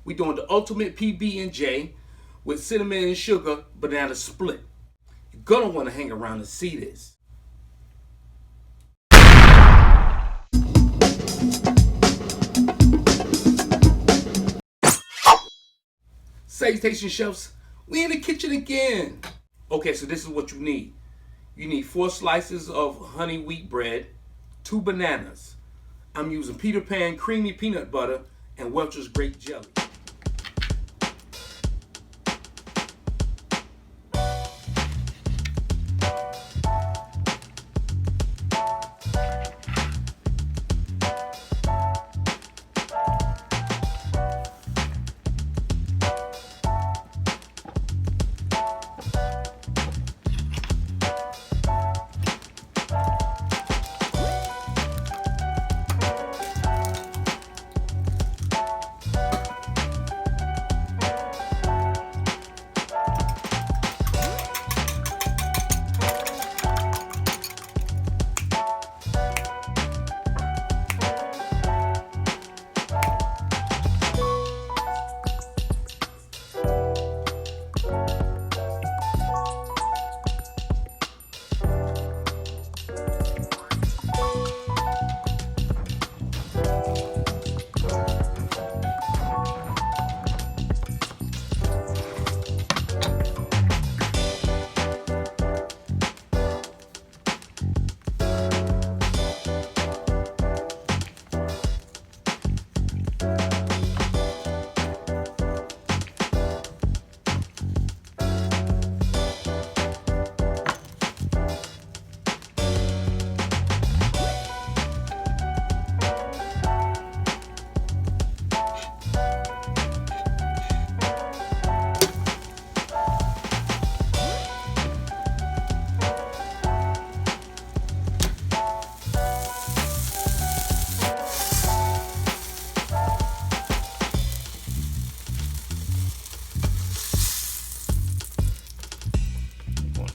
We doing the ultimate PB&J with cinnamon and sugar banana split. You're gonna want to hang around and see this. Salutation chefs, we in the kitchen again. Okay, so this is what you need. You need 4 slices of honey wheat bread, 2 bananas. I'm using Peter Pan creamy peanut butter and Welch's grape jelly.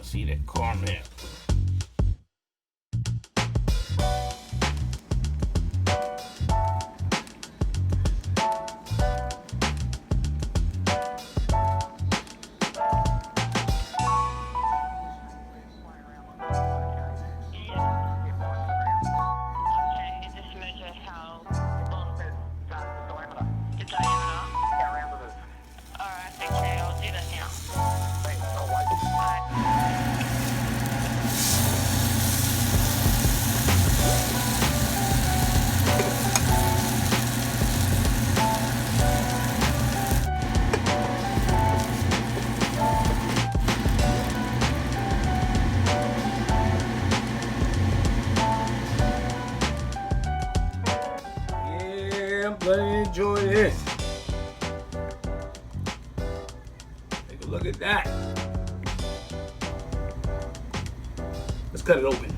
See that caramel. Let me enjoy this. Take a look at that. Let's cut it open.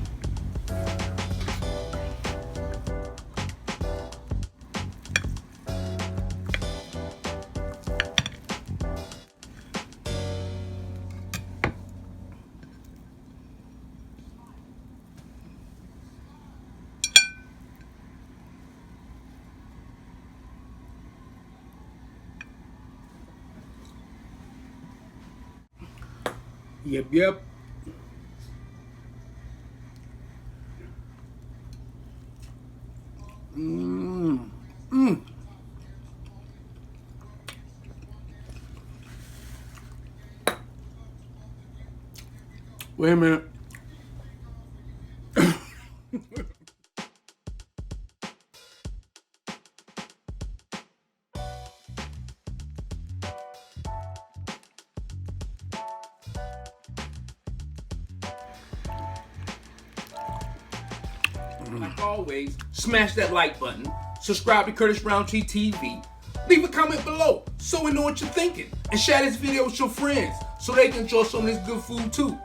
Yep. Wait a minute. Like always, smash that like button, subscribe to Roundtree TV, leave a comment below so we know what you're thinking, and share this video with your friends so they can enjoy some of this good food too.